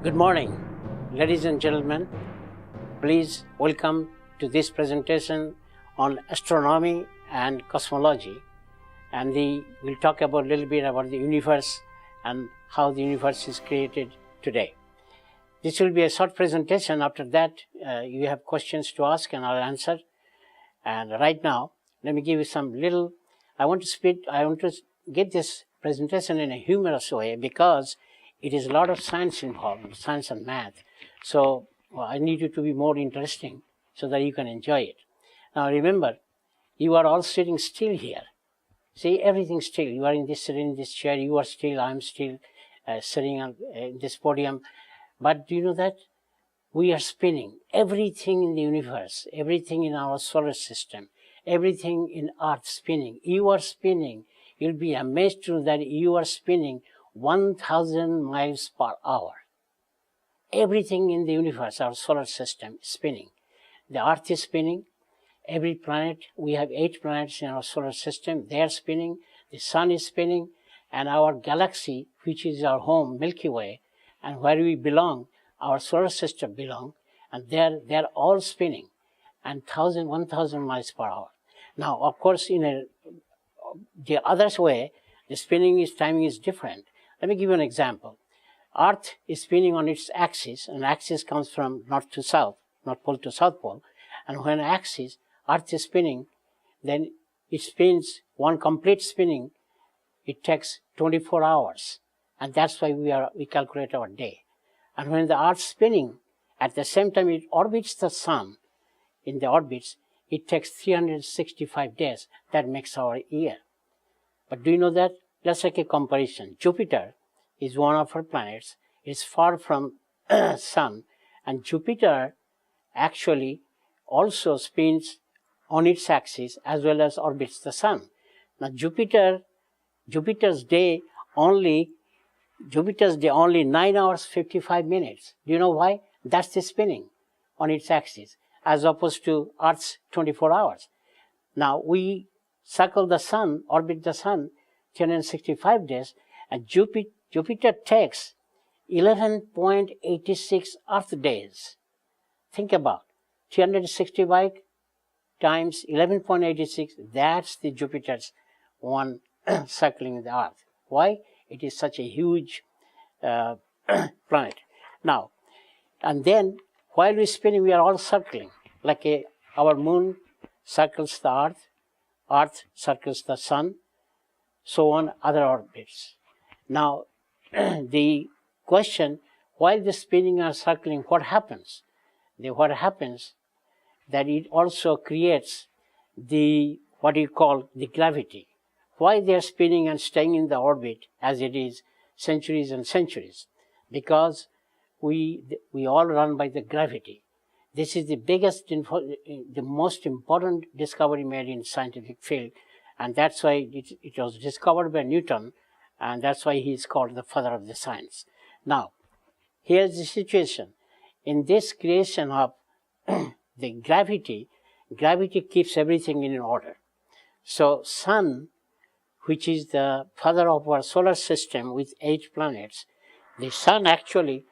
Good morning, ladies and gentlemen. Please welcome to this presentation on astronomy and cosmology. And we'll talk about a little bit about the universe and how the universe is created today. This will be a short presentation. After that, you have questions to ask and I'll answer. And right now, let me give you some little, I want to get this presentation in a humorous way because it is a lot of science involved, science and math. So I need you to be more interesting so that you can enjoy it. Now remember, you are all sitting still here. See, everything's still. You are sitting in this chair, you are still, I'm still sitting on this podium. But do you know that? We are spinning. Everything in the universe, everything in our solar system, everything in Earth spinning. You are spinning. You'll be amazed to know that you are spinning 1,000 miles per hour. Everything in the universe, our solar system, is spinning. The Earth is spinning. Every planet, we have 8 planets in our solar system, they are spinning. The Sun is spinning. And our galaxy, which is our home, Milky Way, and where we belong, our solar system belong, and they're all spinning, and 1,000 miles per hour. Now, of course, in the other way, the timing is different. Let me give you an example. Earth is spinning on its axis, and axis comes from north to south, north pole to south pole. And when Earth is spinning, then it spins one complete spinning. It takes 24 hours, and that's why we calculate our day. And when the Earth is spinning, at the same time it orbits the Sun. In the orbits, it takes 365 days. That makes our year. But do you know that? Let's take a comparison. Jupiter is one of our planets. It's far from Sun, and Jupiter actually also spins on its axis as well as orbits the Sun. Now Jupiter's day only 9 hours 55 minutes. Do you know why? That's the spinning on its axis as opposed to Earth's 24 hours. Now we circle the Sun, orbit the Sun 365 days, and Jupiter takes 11.86 Earth days. Think about 365 times 11.86, that's the Jupiter's one circling the Earth. Why? It is such a huge planet. Now, and then while we're spinning, we are all circling. Like our moon circles the Earth, Earth circles the Sun, so on other orbits. Now, the question, while the spinning and circling, what happens? What happens that it also creates what you call the gravity. Why they are spinning and staying in the orbit as it is centuries and centuries? Because we all run by the gravity. This is the biggest, the most important discovery made in scientific field, and that's why it was discovered by Newton, and that's why he is called the father of the science. Now, here's the situation. In this creation of the gravity keeps everything in order. So Sun, which is the father of our solar system with 8 planets, the Sun actually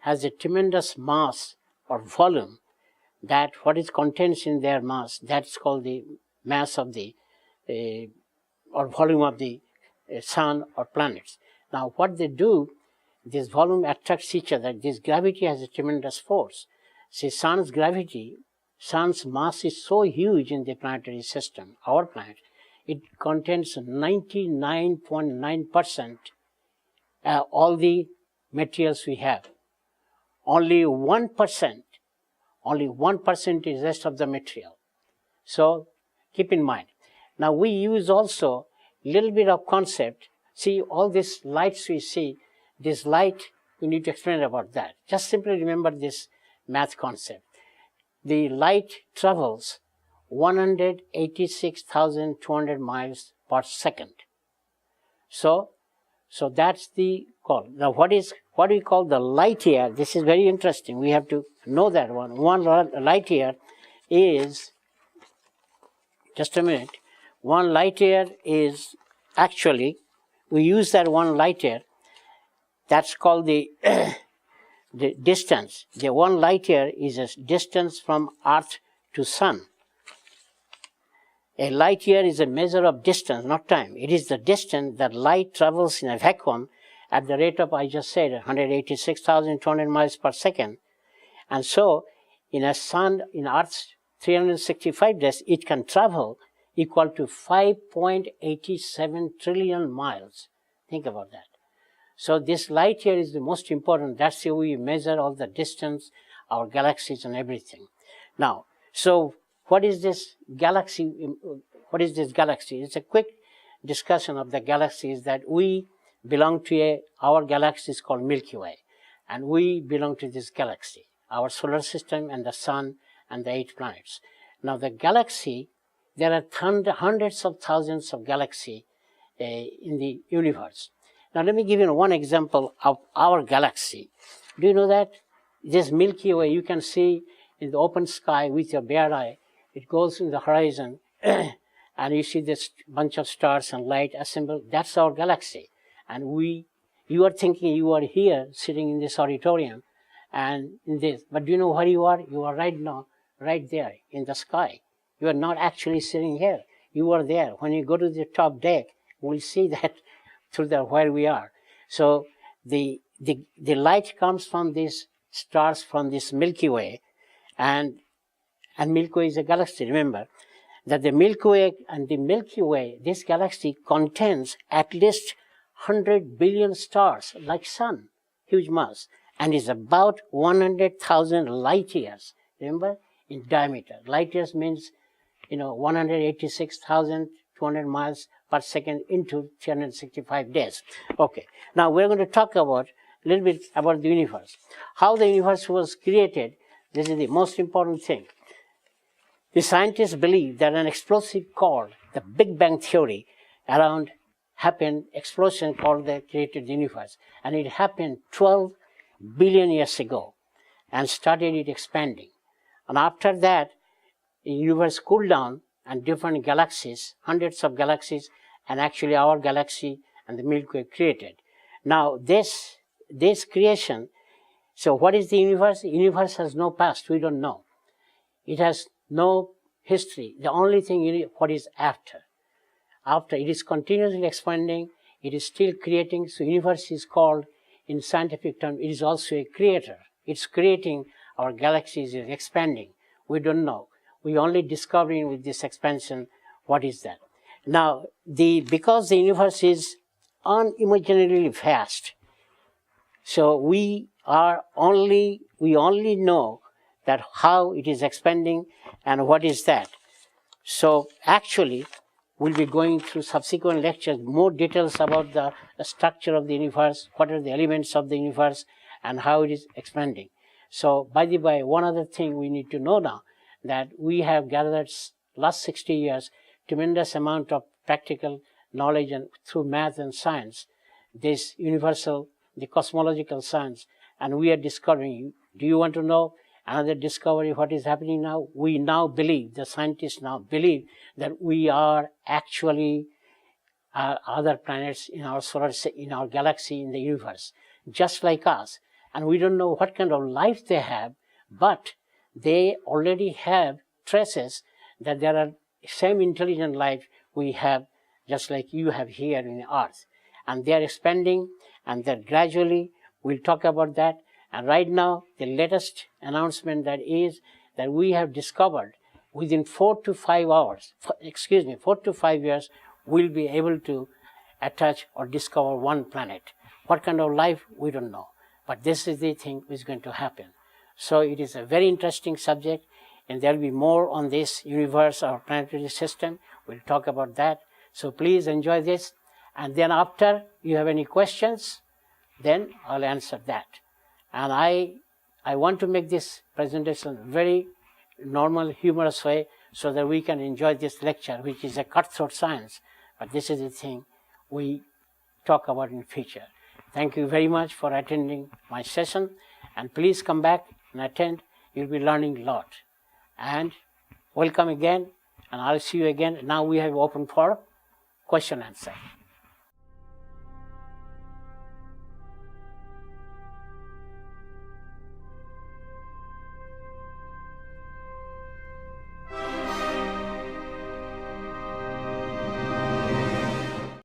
has a tremendous mass or volume, that what is contains in their mass, that's called the mass of the or volume of the Sun or planets. Now what they do, this volume attracts each other. This gravity has a tremendous force. See, Sun's mass is so huge in the planetary system, our planet, it contains 99.9% all the materials we have. Only 1% is the rest of the material. So keep in mind. Now we use also a little bit of concept. See, all these lights we see, this light, we need to explain about that. Just simply remember this math concept. The light travels 186,200 miles per second. So that's the call. Now what we call the light year? This is very interesting. We have to know that one. One light year is, just a minute, one light year is actually, we use that one light year, that's called the the distance. The 1 light year is a distance from Earth to Sun. A light year is a measure of distance, not time. It is the distance that light travels in a vacuum at the rate of, I just said, 186,200 miles per second. And so, in Earth's 365 days, it can travel equal to 5.87 trillion miles. Think about that. So this light year is the most important. That's how we measure all the distance, our galaxies and everything. Now, so what is this galaxy? What is this galaxy? It's a quick discussion of the galaxies that we belong to. Our galaxy is called Milky Way, and we belong to this galaxy, our solar system and the sun and the 8 planets. Now the galaxy, there are hundreds of thousands of galaxies in the universe. Now let me give you one example of our galaxy. Do you know that this Milky Way, you can see in the open sky with your bare eye, it goes in the horizon and you see this bunch of stars and light assembled. That's our galaxy. And you are thinking you are here sitting in this auditorium and in this, but do you know where you are? You are right now, right there in the sky. You are not actually sitting here. You are there. When you go to the top deck, we'll see that through where we are. So the light comes from these stars, from this Milky Way, and Milky Way is a galaxy. Remember that the Milky Way, this galaxy contains at least 100 billion stars, like sun, huge mass, and is about 100,000 light years. Remember, in diameter. Light years means 186,200 miles per second into 365 days. Okay, now we're going to talk about a little bit about the universe. How the universe was created, this is the most important thing. The scientists believe that an explosive called the Big Bang Theory explosion called that created the universe. And it happened 12 billion years ago and started it expanding. And after that, the universe cooled down and different galaxies, hundreds of galaxies, and actually our galaxy and the Milky Way created. Now this creation, so what is the universe? The universe has no past, we don't know. It has no history. The only thing, what is after. After, it is continuously expanding, it is still creating, so universe is called, in scientific terms, it is also a creator. It's creating our galaxies, is expanding. We don't know. We only discovering with this expansion, what is that? Now, because the universe is unimaginably vast, so we only know that how it is expanding and what is that. So actually, we'll be going through subsequent lectures, more details about the structure of the universe, what are the elements of the universe, and how it is expanding. So, by the way, one other thing we need to know now, that we have gathered last 60 years tremendous amount of practical knowledge and through math and science, this universal, the cosmological science, and we are discovering. Do you want to know another discovery, what is happening now? We now believe, the scientists now believe, that we are actually other planets in our in our galaxy, in the universe, just like us. And we don't know what kind of life they have, but they already have traces that there are same intelligent life we have, just like you have here in the Earth. And they are expanding, and they're gradually, we'll talk about that. And right now, the latest announcement that is that we have discovered within 4 to 5 years, we'll be able to attach or discover one planet. What kind of life, we don't know. But this is the thing which is going to happen. So it is a very interesting subject, and there will be more on this universe, our planetary system. We'll talk about that. So please enjoy this. And then after you have any questions, then I'll answer that. And I want to make this presentation very normal, humorous way, so that we can enjoy this lecture, which is a cutthroat science. But this is the thing we talk about in future. Thank you very much for attending my session. And please come back and attend. You'll be learning a lot. And welcome again. And I'll see you again. Now we have open for question and answer.